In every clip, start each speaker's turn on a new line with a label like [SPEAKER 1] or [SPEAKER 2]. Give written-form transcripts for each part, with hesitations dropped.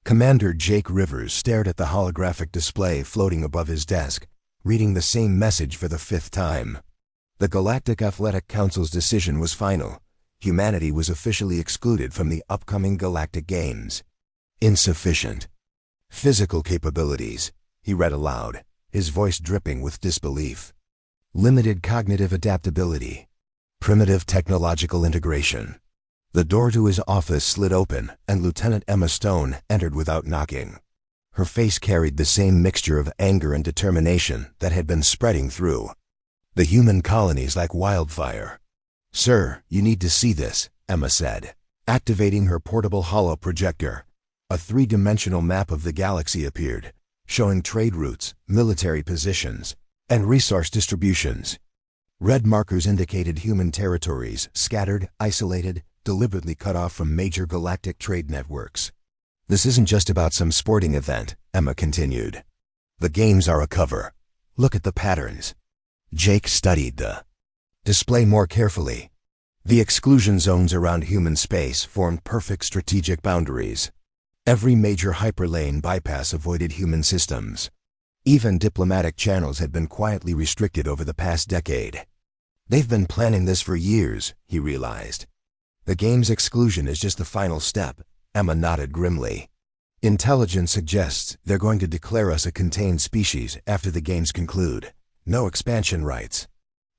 [SPEAKER 1] Commander Jake Rivers stared at the holographic display floating above his desk, reading the same message for the 5th time. The Galactic Athletic Council's decision was final. Humanity was officially excluded from the upcoming Galactic Games. Insufficient physical capabilities, he read aloud, his voice dripping with disbelief. Limited cognitive adaptability. Primitive technological integration. The door to his office slid open, and Lieutenant Emma Stone entered without knocking. Her face carried the same mixture of anger and determination that had been spreading through the human colonies like wildfire. "Sir, you need to see this," Emma said, activating her portable holo projector. A 3-dimensional map of the galaxy appeared, showing trade routes, military positions, and resource distributions. Red markers indicated human territories, scattered, isolated, deliberately cut off from major galactic trade networks. "This isn't just about some sporting event," Emma continued. "The games are a cover. Look at the patterns." Jake studied the display more carefully. The exclusion zones around human space formed perfect strategic boundaries. Every major hyperlane bypass avoided human systems. Even diplomatic channels had been quietly restricted over the past decade. "They've been planning this for years," he realized. "The game's exclusion is just the final step," Emma nodded grimly. "Intelligence suggests they're going to declare us a contained species after the games conclude. No expansion rights.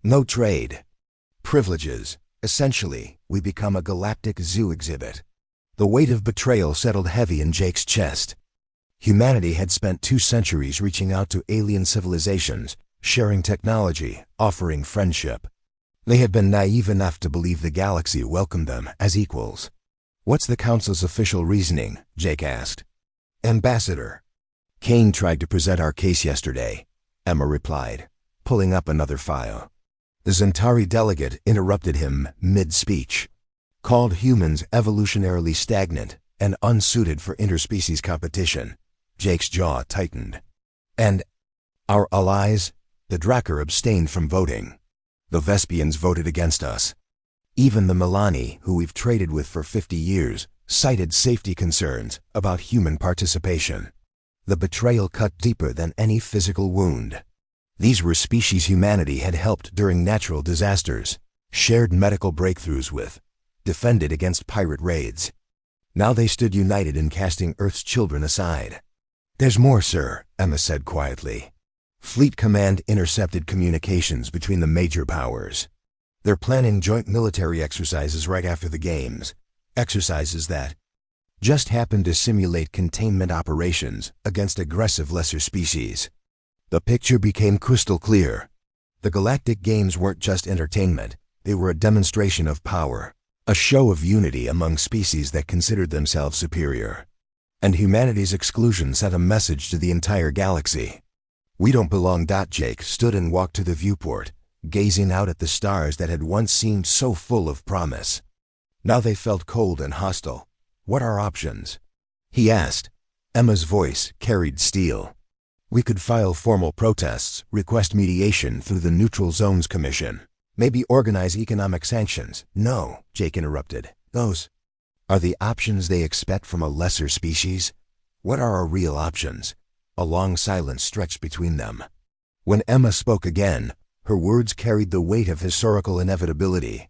[SPEAKER 1] No trade. Privileges. Essentially, we become a galactic zoo exhibit." The weight of betrayal settled heavy in Jake's chest. Humanity had spent 2 centuries reaching out to alien civilizations, sharing technology, offering friendship. They had been naive enough to believe the galaxy welcomed them as equals. "What's the Council's official reasoning?" Jake asked. "Ambassador Kane tried to present our case yesterday," Emma replied, pulling up another file. The Zentari delegate interrupted him mid-speech. "Called humans evolutionarily stagnant and unsuited for interspecies competition." Jake's jaw tightened. "And our allies?" The Drakkar abstained from voting. "The Vespians voted against us. Even the Milani, who we've traded with for 50 years, cited safety concerns about human participation." The betrayal cut deeper than any physical wound. These were species humanity had helped during natural disasters, shared medical breakthroughs with, defended against pirate raids. Now they stood united in casting Earth's children aside. "There's more, sir," Emma said quietly. "Fleet Command intercepted communications between the major powers. They're planning joint military exercises right after the games, exercises that just happen to simulate containment operations against aggressive lesser species." The picture became crystal clear. The Galactic Games weren't just entertainment, they were a demonstration of power, a show of unity among species that considered themselves superior. And humanity's exclusion sent a message to the entire galaxy. "We don't belong." Jake stood and walked to the viewport, gazing out at the stars that had once seemed so full of promise. Now they felt cold and hostile. "What are options?" he asked. Emma's voice carried steel. "We could file formal protests, request mediation through the Neutral Zones Commission, maybe organize economic sanctions." "No," Jake interrupted. "Those are the options they expect from a lesser species. What are our real options?" A long silence stretched between them. When Emma spoke again, her words carried the weight of historical inevitability.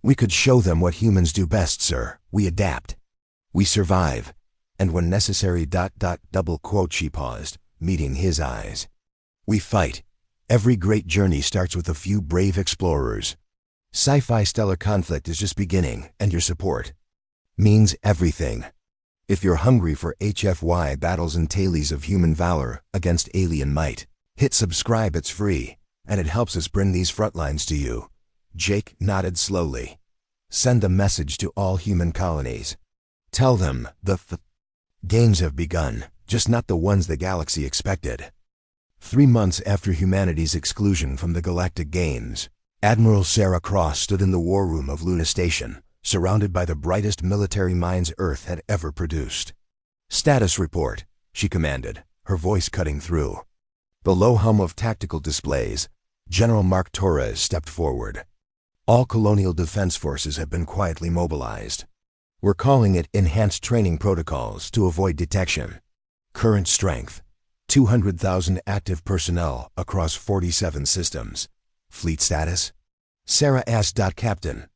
[SPEAKER 1] "We could show them what humans do best, sir. We adapt. We survive. And when necessary..." Double quote. She paused, meeting his eyes. "We fight. Every great journey starts with a few brave explorers. Sci-fi stellar conflict is just beginning, and your support means everything. If you're hungry for HFY battles and tales of human valor against alien might, hit subscribe. It's free, and it helps us bring these frontlines to you." Jake nodded slowly. "Send the message to all human colonies. Tell them the games have begun, just not the ones the galaxy expected." 3 months after humanity's exclusion from the Galactic Games, Admiral Sarah Cross stood in the war room of Luna Station, surrounded by the brightest military minds Earth had ever produced. "Status report," she commanded, her voice cutting through. The low hum of tactical displays, General Mark Torres stepped forward. "All colonial defense forces have been quietly mobilized. We're calling it Enhanced Training Protocols to avoid detection. Current strength: 200,000 active personnel across 47 systems. Fleet status? Sarah asked. Captain.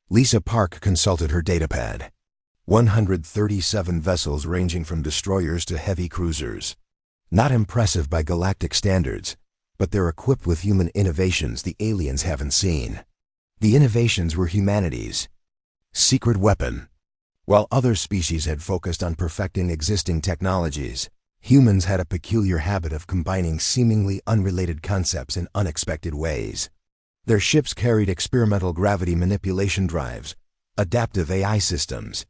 [SPEAKER 1] Lisa Park consulted her datapad. 137 vessels ranging from destroyers to heavy cruisers. Not impressive by galactic standards, but they're equipped with human innovations the aliens haven't seen. The innovations were humanity's secret weapon. While other species had focused on perfecting existing technologies, humans had a peculiar habit of combining seemingly unrelated concepts in unexpected ways. Their ships carried experimental gravity manipulation drives, adaptive AI systems,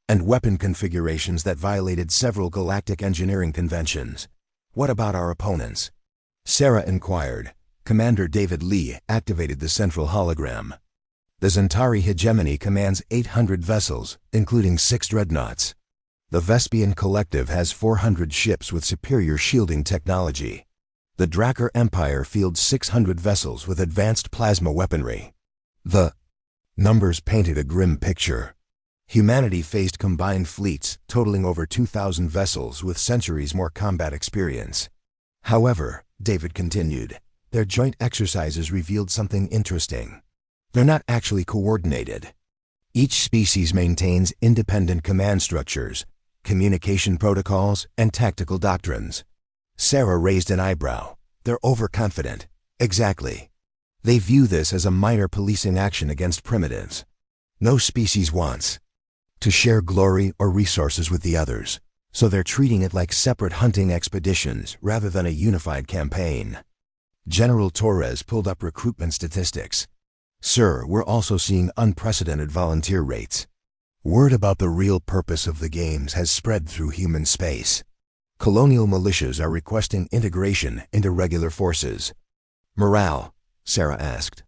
[SPEAKER 1] and weapon configurations that violated several galactic engineering conventions. What about our opponents? Sarah inquired. Commander David Lee activated the central hologram. The Zentari hegemony commands 800 vessels, including 6 dreadnoughts. The Vespian Collective has 400 ships with superior shielding technology. The Drakkar Empire fields 600 vessels with advanced plasma weaponry. The numbers painted a grim picture. Humanity faced combined fleets totaling over 2,000 vessels with centuries more combat experience. However, David continued, their joint exercises revealed something interesting. They're not actually coordinated. Each species maintains independent command structures, communication protocols, and tactical doctrines. Sarah raised an eyebrow. They're overconfident. Exactly. They view this as a minor policing action against primitives. No species wants to share glory or resources with the others, so they're treating it like separate hunting expeditions rather than a unified campaign. General Torres pulled up recruitment statistics. Sir, we're also seeing unprecedented volunteer rates. Word about the real purpose of the games has spread through human space. Colonial militias are requesting integration into regular forces. Morale? Sarah asked.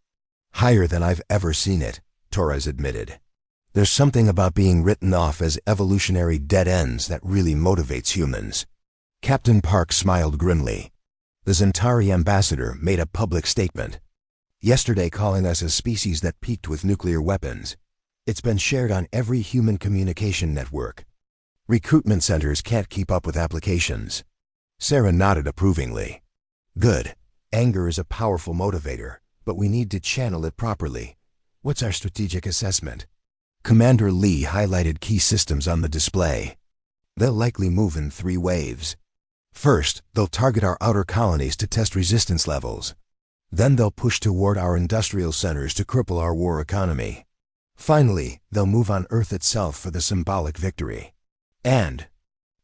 [SPEAKER 1] Higher than I've ever seen it, Torres admitted. There's something about being written off as evolutionary dead ends that really motivates humans. Captain Park smiled grimly. The Zentari ambassador made a public statement. Yesterday calling us a species that peaked with nuclear weapons. It's been shared on every human communication network. Recruitment centers can't keep up with applications. Sarah nodded approvingly. Good. Anger is a powerful motivator, but we need to channel it properly. What's our strategic assessment? Commander Lee highlighted key systems on the display. They'll likely move in 3 waves. First, they'll target our outer colonies to test resistance levels. Then they'll push toward our industrial centers to cripple our war economy. Finally, they'll move on Earth itself for the symbolic victory. And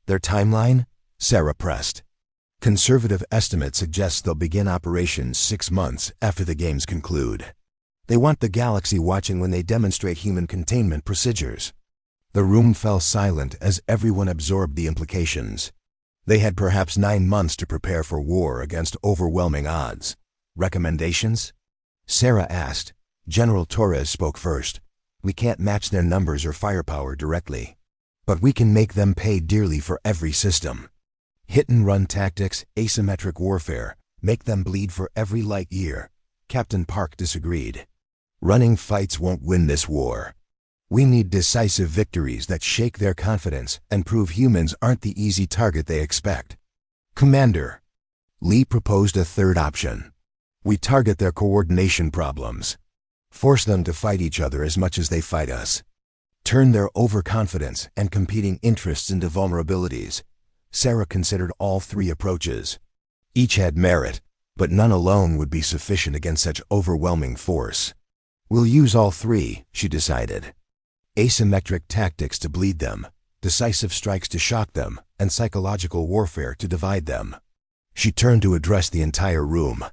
[SPEAKER 1] their timeline? Sarah pressed. Conservative estimates suggest they'll begin operations 6 months after the games conclude. They want the galaxy watching when they demonstrate human containment procedures. The room fell silent as everyone absorbed the implications. They had perhaps 9 months to prepare for war against overwhelming odds. Recommendations? Sarah asked. General Torres spoke first. We can't match their numbers or firepower directly, but we can make them pay dearly for every system. Hit-and-run tactics, asymmetric warfare, make them bleed for every light year. Captain Park disagreed. Running fights won't win this war. We need decisive victories that shake their confidence and prove humans aren't the easy target they expect. Commander, Lee proposed a third option. We target their coordination problems. Force them to fight each other as much as they fight us. Turn their overconfidence and competing interests into vulnerabilities. Sarah considered all 3 approaches. Each had merit, but none alone would be sufficient against such overwhelming force. We'll use all 3, she decided. Asymmetric tactics to bleed them, decisive strikes to shock them, and psychological warfare to divide them. She turned to address the entire room.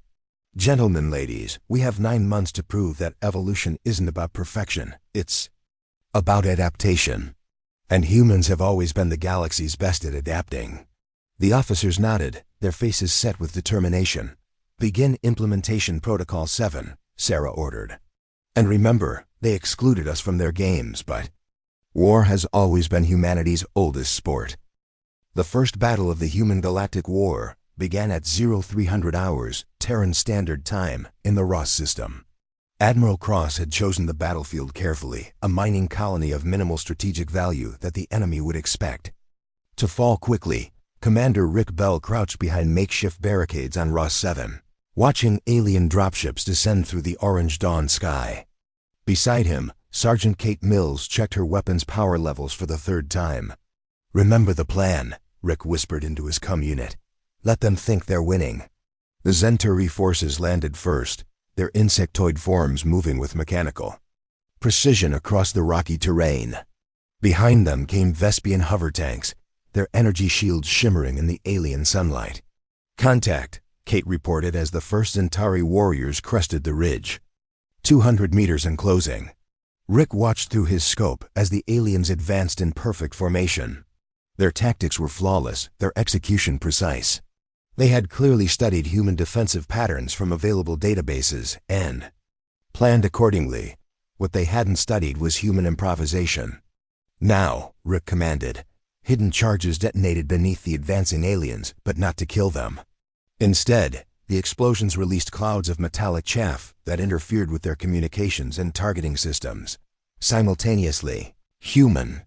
[SPEAKER 1] Gentlemen, ladies, we have 9 months to prove that evolution isn't about perfection, it's about adaptation. And humans have always been the galaxy's best at adapting. The officers nodded, their faces set with determination. Begin Implementation Protocol 7, Sarah ordered. And remember, they excluded us from their games, but war has always been humanity's oldest sport. The first battle of the Human Galactic War began at 0300 hours, Terran Standard Time, in the Ross system. Admiral Cross had chosen the battlefield carefully, a mining colony of minimal strategic value that the enemy would expect. To fall quickly, Commander Rick Bell crouched behind makeshift barricades on Ross 7, watching alien dropships descend through the orange dawn sky. Beside him, Sergeant Kate Mills checked her weapons power levels for the third time. "Remember the plan," Rick whispered into his comm unit. "Let them think they're winning." The Centauri forces landed first, their insectoid forms moving with mechanical precision across the rocky terrain. Behind them came Vespian hover tanks, their energy shields shimmering in the alien sunlight. "Contact," Kate reported as the first Centauri warriors crested the ridge. 200 meters and closing. Rick watched through his scope as the aliens advanced in perfect formation. Their tactics were flawless, their execution precise. They had clearly studied human defensive patterns from available databases and planned accordingly. What they hadn't studied was human improvisation. "Now," Rick commanded. Hidden charges detonated beneath the advancing aliens, but not to kill them. Instead, the explosions released clouds of metallic chaff that interfered with their communications and targeting systems. Simultaneously, human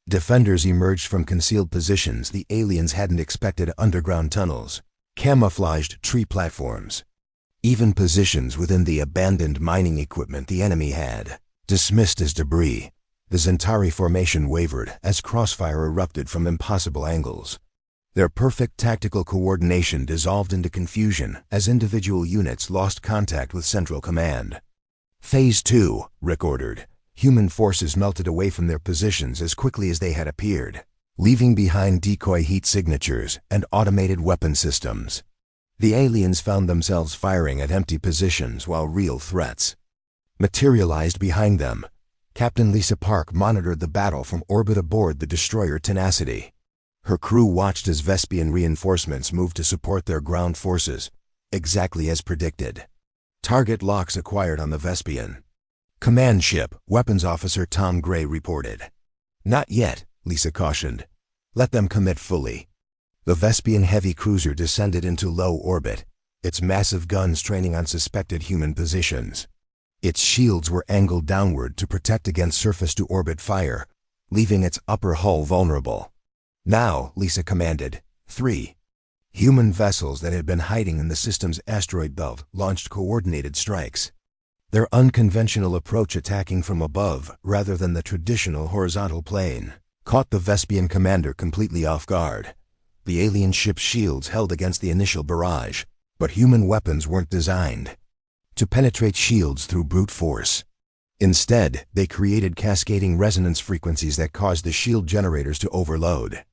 [SPEAKER 1] defenders emerged from concealed positions the aliens hadn't expected: underground tunnels, camouflaged tree platforms, even positions within the abandoned mining equipment the enemy had dismissed as debris. The Centauri formation wavered as crossfire erupted from impossible angles. Their perfect tactical coordination dissolved into confusion as individual units lost contact with Central Command. "Phase 2, Rick ordered. Human forces melted away from their positions as quickly as they had appeared, leaving behind decoy heat signatures and automated weapon systems. The aliens found themselves firing at empty positions while real threats materialized behind them. Captain Lisa Park monitored the battle from orbit aboard the destroyer Tenacity. Her crew watched as Vespian reinforcements moved to support their ground forces, exactly as predicted. Target locks acquired on the Vespian command ship, Weapons Officer Tom Gray reported. "Not yet," Lisa cautioned. "Let them commit fully." The Vespian heavy cruiser descended into low orbit, its massive guns training on suspected human positions. Its shields were angled downward to protect against surface-to-orbit fire, leaving its upper hull vulnerable. "Now," Lisa commanded, 3 human vessels that had been hiding in the system's asteroid belt launched coordinated strikes. Their unconventional approach, attacking from above rather than the traditional horizontal plane, caught the Vespian commander completely off guard. The alien ship's shields held against the initial barrage, but human weapons weren't designed to penetrate shields through brute force. Instead, they created cascading resonance frequencies that caused the shield generators to overload.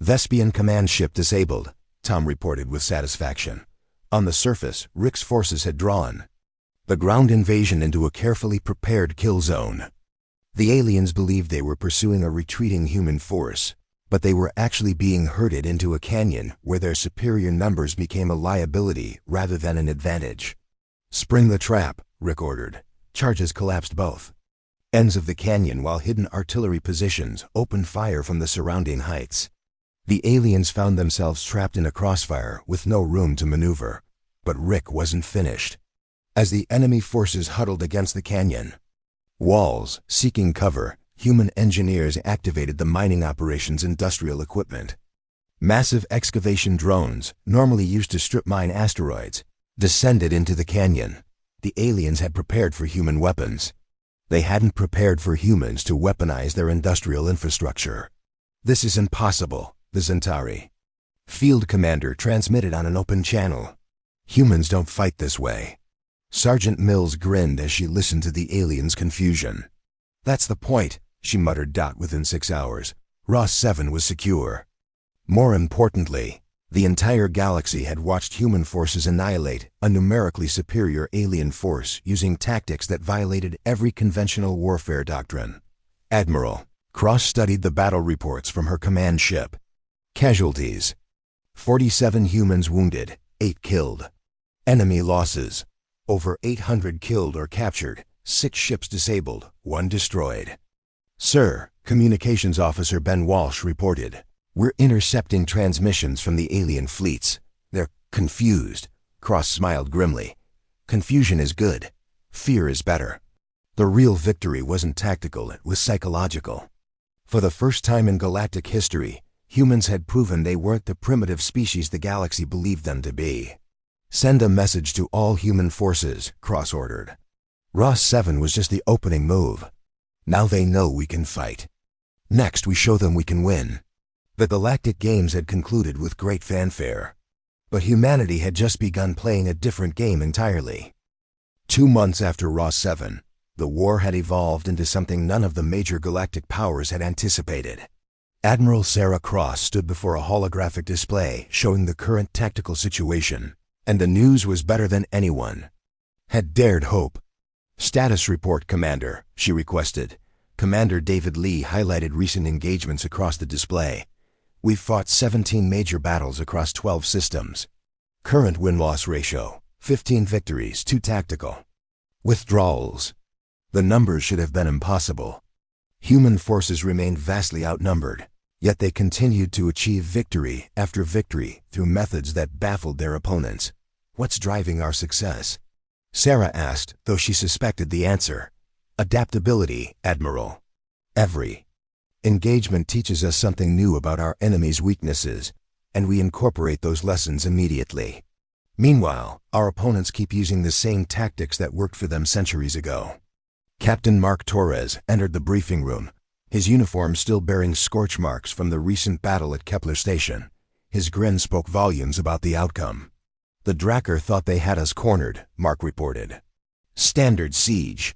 [SPEAKER 1] "Vespian command ship disabled," Tom reported with satisfaction. On the surface, Rick's forces had drawn the ground invasion into a carefully prepared kill zone. The aliens believed they were pursuing a retreating human force, but they were actually being herded into a canyon where their superior numbers became a liability rather than an advantage. "Spring the trap," Rick ordered. Charges collapsed both ends of the canyon while hidden artillery positions opened fire from the surrounding heights. The aliens found themselves trapped in a crossfire with no room to maneuver. But Rick wasn't finished. As the enemy forces huddled against the canyon walls, seeking cover, human engineers activated the mining operations industrial equipment. Massive excavation drones, normally used to strip mine asteroids, descended into the canyon. The aliens had prepared for human weapons. They hadn't prepared for humans to weaponize their industrial infrastructure. "This is impossible," the Centauri field commander transmitted on an open channel. "Humans don't fight this way." Sergeant Mills grinned as she listened to the aliens' confusion. "That's the point," she muttered. Within 6 hours, Ross 7 was secure. More importantly, the entire galaxy had watched human forces annihilate a numerically superior alien force using tactics that violated every conventional warfare doctrine. Admiral Cross studied the battle reports from her command ship. Casualties: 47 humans wounded, 8 killed. Enemy losses: over 800 killed or captured, 6 ships disabled, 1 destroyed. "Sir," Communications Officer Ben Walsh reported, "we're intercepting transmissions from the alien fleets. They're confused." Cross smiled grimly. "Confusion is good. Fear is better. The real victory wasn't tactical, it was psychological. For the first time in galactic history, humans had proven they weren't the primitive species the galaxy believed them to be. Send a message to all human forces, Cross ordered. Ross 7 was just the opening move. Now they know we can fight. Next we show them we can win. The Galactic Games had concluded with great fanfare. But humanity had just begun playing a different game entirely. 2 months after Ross 7, the war had evolved into something none of the major galactic powers had anticipated. Admiral Sarah Cross stood before a holographic display showing the current tactical situation, and the news was better than anyone had dared hope. "Status report, Commander," she requested. Commander David Lee highlighted recent engagements across the display. "We've fought 17 major battles across 12 systems. Current win-loss ratio, 15 victories, 2 tactical. Withdrawals. The numbers should have been impossible. Human forces remained vastly outnumbered, yet they continued to achieve victory after victory through methods that baffled their opponents. What's driving our success?" Sarah asked, though she suspected the answer. "Adaptability, Admiral. Every engagement teaches us something new about our enemy's weaknesses, and we incorporate those lessons immediately. Meanwhile, our opponents keep using the same tactics that worked for them centuries ago." Captain Mark Torres entered the briefing room, his uniform still bearing scorch marks from the recent battle at Kepler Station. His grin spoke volumes about the outcome. "The Drakkar thought they had us cornered," Mark reported. "Standard siege.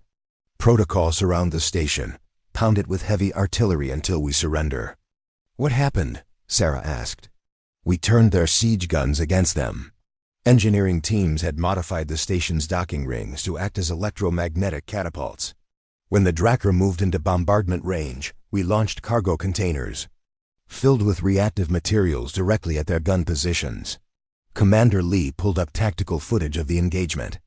[SPEAKER 1] Protocol: surround the station. Pound it with heavy artillery until we surrender." "What happened?" Sarah asked. "We turned their siege guns against them. Engineering teams had modified the station's docking rings to act as electromagnetic catapults. When the Drakkar moved into bombardment range, we launched cargo containers filled with reactive materials directly at their gun positions." Commander Lee pulled up tactical footage of the engagement.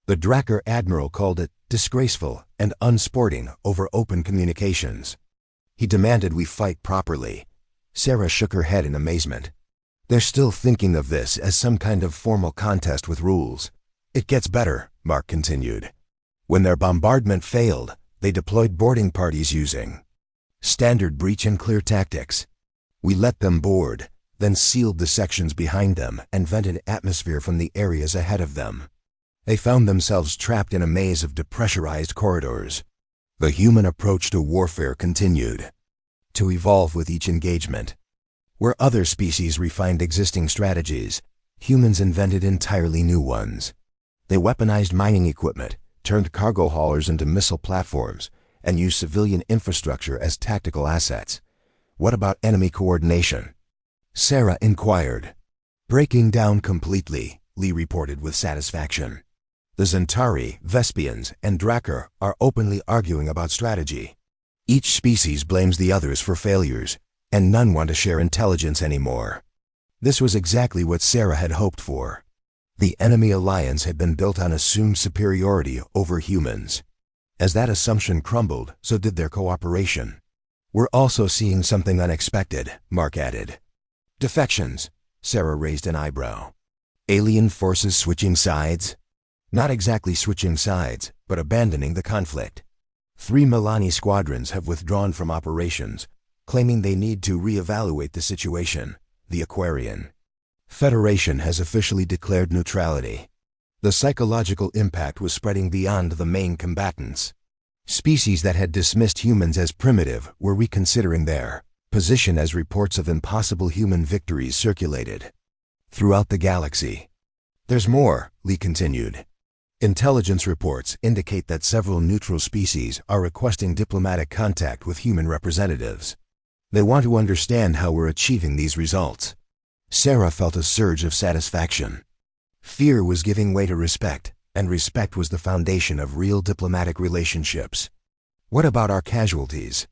[SPEAKER 1] The Drakkar admiral called it disgraceful and unsporting over open communications. He demanded we fight properly. Sarah shook her head in amazement. "They're still thinking of this as some kind of formal contest with rules." "It gets better," Mark continued. "When their bombardment failed, they deployed boarding parties using standard breach and clear tactics. We let them board, then sealed the sections behind them and vented atmosphere from the areas ahead of them. They found themselves trapped in a maze of depressurized corridors." The human approach to warfare continued to evolve with each engagement. Where other species refined existing strategies, humans invented entirely new ones. They weaponized mining equipment, turned cargo haulers into missile platforms, and used civilian infrastructure as tactical assets. "What about enemy coordination?" Sarah inquired. "Breaking down completely," Lee reported with satisfaction. "The Zentari, Vespians, and Drakkar are openly arguing about strategy. Each species blames the others for failures, and none want to share intelligence anymore." This was exactly what Sarah had hoped for. The enemy alliance had been built on assumed superiority over humans. As that assumption crumbled, so did their cooperation. "We're also seeing something unexpected," Mark added. "Defections," Sarah raised an eyebrow. "Alien forces switching sides?" "Not exactly switching sides, but abandoning the conflict. 3 Milani squadrons have withdrawn from operations, claiming they need to reevaluate the situation," the Aquarian. "Federation has officially declared neutrality." The psychological impact was spreading beyond the main combatants. Species that had dismissed humans as primitive were reconsidering their position as reports of impossible human victories circulated throughout the galaxy. "There's more," Lee continued. "Intelligence reports indicate that several neutral species are requesting diplomatic contact with human representatives. They want to understand how we're achieving these results." Sarah felt a surge of satisfaction. Fear was giving way to respect, and respect was the foundation of real diplomatic relationships. "What about our casualties?"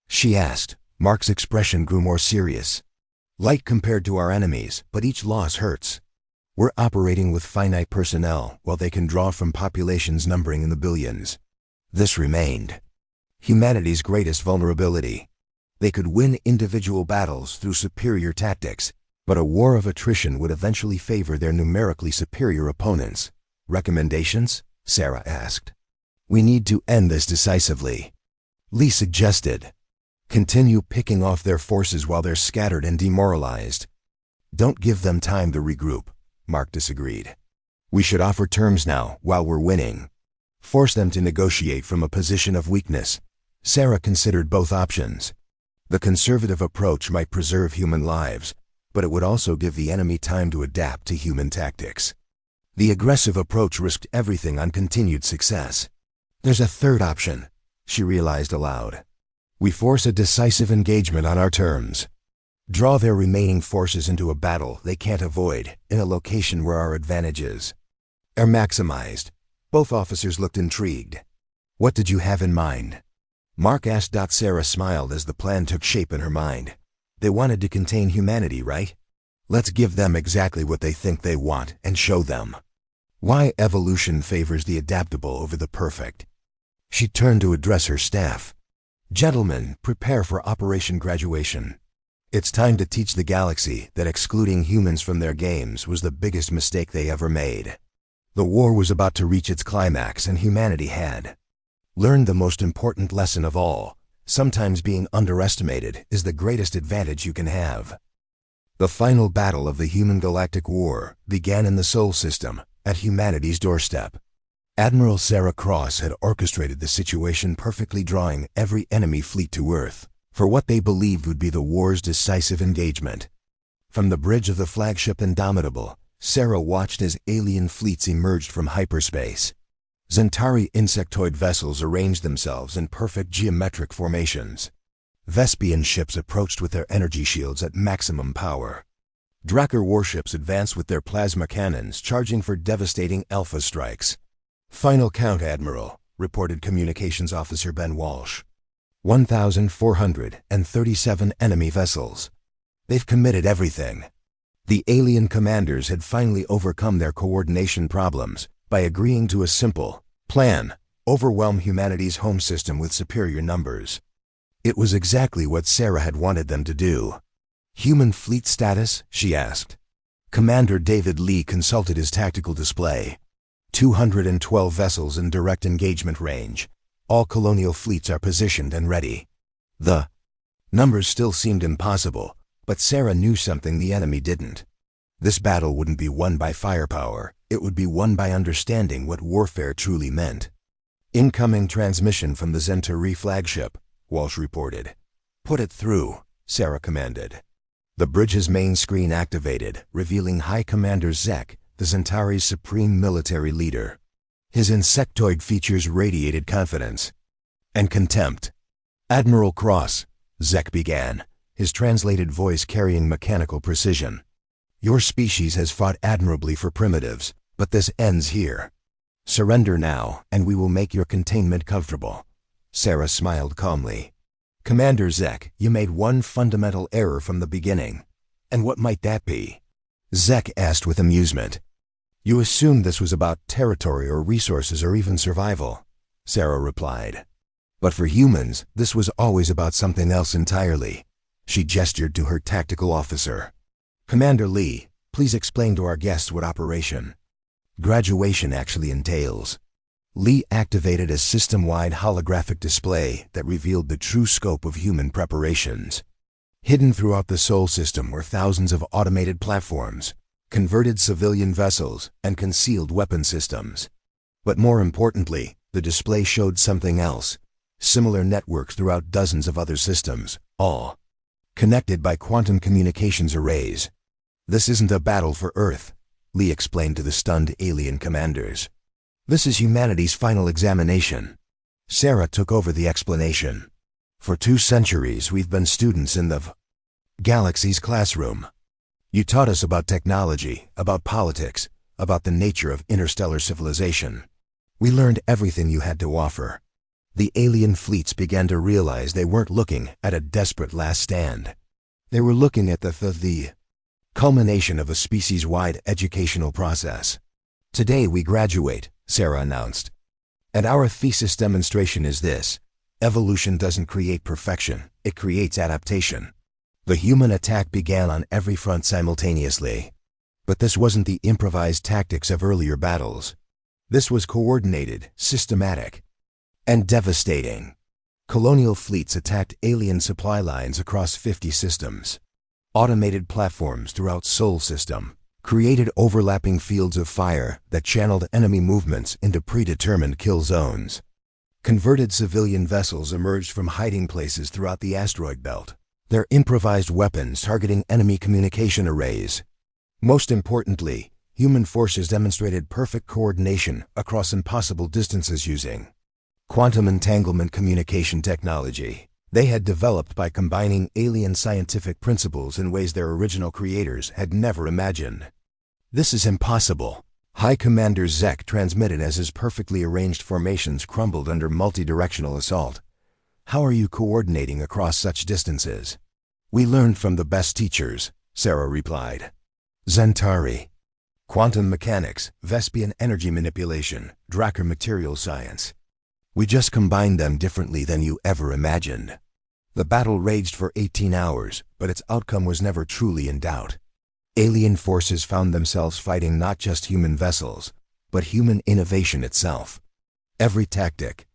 [SPEAKER 1] she asked. Mark's expression grew more serious. "Light compared to our enemies, but each loss hurts. We're operating with finite personnel while they can draw from populations numbering in the billions." This remained humanity's greatest vulnerability. They could win individual battles through superior tactics, but a war of attrition would eventually favor their numerically superior opponents. "Recommendations?" Sarah asked. We need to end this decisively. Lee suggested. Continue picking off their forces while they're scattered and demoralized. Don't give them time to regroup, Mark disagreed. We should offer terms now, while we're winning. Force them to negotiate from a position of weakness. Sarah considered both options. The conservative approach might preserve human lives, but it would also give the enemy time to adapt to human tactics. The aggressive approach risked everything on continued success. There's a third option, she realized aloud. We force a decisive engagement on our terms. Draw their remaining forces into a battle they can't avoid in a location where our advantage is. Are maximized. Both officers looked intrigued. What did you have in mind? Mark asked. Sarah smiled as the plan took shape in her mind. They wanted to contain humanity, right? Let's give them exactly what they think they want and show them why evolution favors the adaptable over the perfect. She turned to address her staff. Gentlemen, prepare for Operation Graduation. It's time to teach the galaxy that excluding humans from their games was the biggest mistake they ever made. The war was about to reach its climax, and humanity had learned the most important lesson of all. Sometimes being underestimated is the greatest advantage you can have. The final battle of the human galactic war began in the Sol system, at humanity's doorstep. Admiral Sarah Cross had orchestrated the situation perfectly, drawing every enemy fleet to Earth for what they believed would be the war's decisive engagement. From the bridge of the flagship Indomitable, Sarah watched as alien fleets emerged from hyperspace. Zentari insectoid vessels arranged themselves in perfect geometric formations. Vespian ships approached with their energy shields at maximum power. Drakkar warships advanced with their plasma cannons, charging for devastating alpha strikes. Final count, Admiral, reported Communications Officer Ben Walsh. 1,437 enemy vessels. They've committed everything. The alien commanders had finally overcome their coordination problems by agreeing to a simple plan: overwhelm humanity's home system with superior numbers. It was exactly what Sarah had wanted them to do. Human fleet status? She asked. Commander David Lee consulted his tactical display. 212 vessels in direct engagement range. All colonial fleets are positioned and ready. The numbers still seemed impossible, but Sarah knew something the enemy didn't. This battle wouldn't be won by firepower, it would be won by understanding what warfare truly meant. Incoming transmission from the Zentari flagship, Walsh reported. Put it through, Sarah commanded. The bridge's main screen activated, revealing High Commander Zek, the Zentari's supreme military leader. His insectoid features radiated confidence and contempt. Admiral Cross, Zek began, his translated voice carrying mechanical precision. Your species has fought admirably for primitives, but this ends here. Surrender now, and we will make your containment comfortable. Sarah smiled calmly. Commander Zek, you made one fundamental error from the beginning. And what might that be? Zek asked with amusement. You assumed this was about territory or resources or even survival, Sarah replied. But for humans, this was always about something else entirely. She gestured to her tactical officer. Commander Lee, please explain to our guests what Operation Graduation actually entails. Lee activated a system-wide holographic display that revealed the true scope of human preparations. Hidden throughout the Sol system were thousands of automated platforms, converted civilian vessels, and concealed weapon systems. But more importantly, the display showed something else: similar networks throughout dozens of other systems, all connected by quantum communications arrays. This isn't a battle for Earth, Lee explained to the stunned alien commanders. This is humanity's final examination. Sarah took over the explanation. For 2 centuries, we've been students in the galaxy's classroom. You taught us about technology, about politics, about the nature of interstellar civilization. We learned everything you had to offer. The alien fleets began to realize they weren't looking at a desperate last stand. They were looking at the culmination of a species-wide educational process. Today we graduate, Sarah announced. And our thesis demonstration is this: evolution doesn't create perfection, it creates adaptation. The human attack began on every front simultaneously. But this wasn't the improvised tactics of earlier battles. This was coordinated, systematic. and devastating. Colonial fleets attacked alien supply lines across 50 systems. Automated platforms throughout Sol system created overlapping fields of fire that channeled enemy movements into predetermined kill zones. Converted civilian vessels emerged from hiding places throughout the asteroid belt, their improvised weapons targeting enemy communication arrays. Most importantly, human forces demonstrated perfect coordination across impossible distances using quantum entanglement communication technology they had developed by combining alien scientific principles in ways their original creators had never imagined. "This is impossible," High Commander Zek transmitted as his perfectly arranged formations crumbled under multi-directional assault. "How are you coordinating across such distances?" "We learned from the best teachers," Sarah replied. "Zentari. Quantum mechanics, Vespian energy manipulation, Drakkar material science. We just combined them differently than you ever imagined." The battle raged for 18 hours, but its outcome was never truly in doubt. Alien forces found themselves fighting not just human vessels, but human innovation itself. Every tactic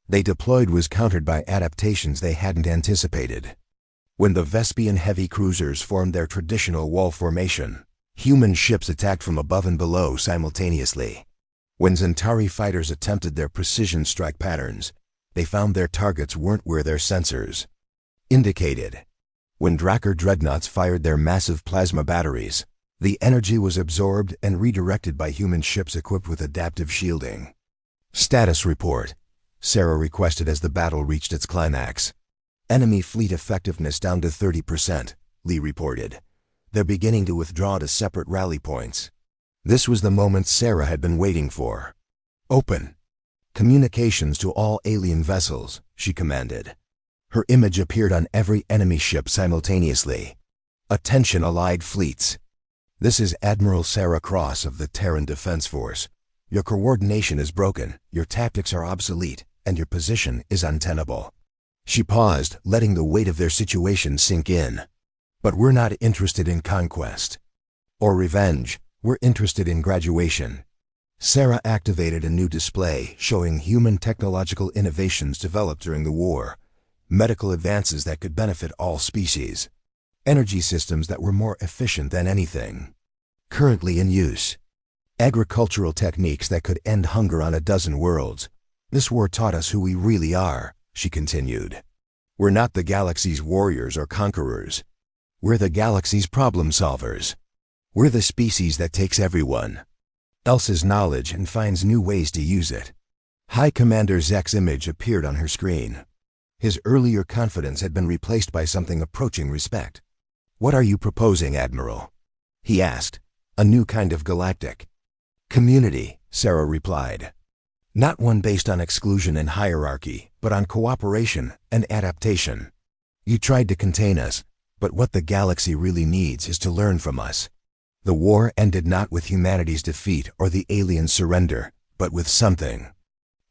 [SPEAKER 1] they deployed was countered by adaptations they hadn't anticipated. When the Vespian heavy cruisers formed their traditional wall formation, human ships attacked from above and below simultaneously. When Zentari fighters attempted their precision strike patterns, they found their targets weren't where their sensors indicated. When Drakkar dreadnoughts fired their massive plasma batteries, the energy was absorbed and redirected by human ships equipped with adaptive shielding. "Status report," Sarah requested as the battle reached its climax. "Enemy fleet effectiveness down to 30%, Lee reported. "They're beginning to withdraw to separate rally points." This was the moment Sarah had been waiting for. "Open communications to all alien vessels," she commanded. Her image appeared on every enemy ship simultaneously. "Attention Allied fleets. This is Admiral Sarah Cross of the Terran Defense Force. Your coordination is broken, your tactics are obsolete, and your position is untenable." She paused, letting the weight of their situation sink in. "But we're not interested in conquest or revenge. We're interested in graduation." Sarah activated a new display showing human technological innovations developed during the war. Medical advances that could benefit all species. Energy systems that were more efficient than anything currently in use. Agricultural techniques that could end hunger on a dozen worlds. "This war taught us who we really are," she continued. "We're not the galaxy's warriors or conquerors. We're the galaxy's problem solvers. We're the species that takes everyone else's knowledge and finds new ways to use it." High Commander Zek's image appeared on her screen. His earlier confidence had been replaced by something approaching respect. "What are you proposing, Admiral?" he asked. "A new kind of galactic community," Sarah replied. "Not one based on exclusion and hierarchy, but on cooperation and adaptation. You tried to contain us, but what the galaxy really needs is to learn from us. The war ended not with humanity's defeat or the alien surrender, but with something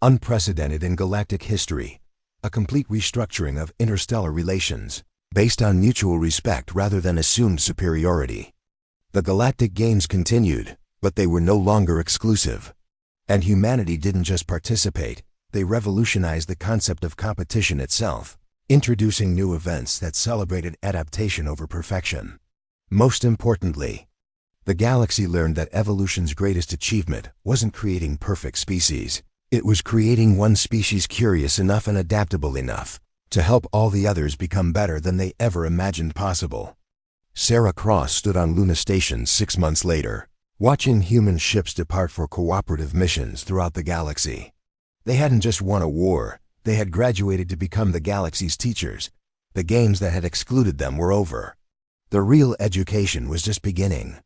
[SPEAKER 1] unprecedented in galactic history. A complete restructuring of interstellar relations, based on mutual respect rather than assumed superiority." The galactic games continued, but they were no longer exclusive. And humanity didn't just participate, they revolutionized the concept of competition itself, introducing new events that celebrated adaptation over perfection. Most importantly, the galaxy learned that evolution's greatest achievement wasn't creating perfect species. It was creating one species curious enough and adaptable enough to help all the others become better than they ever imagined possible. Sarah Cross stood on Luna Station 6 months later, watching human ships depart for cooperative missions throughout the galaxy. They hadn't just won a war, they had graduated to become the galaxy's teachers. The games that had excluded them were over. The real education was just beginning.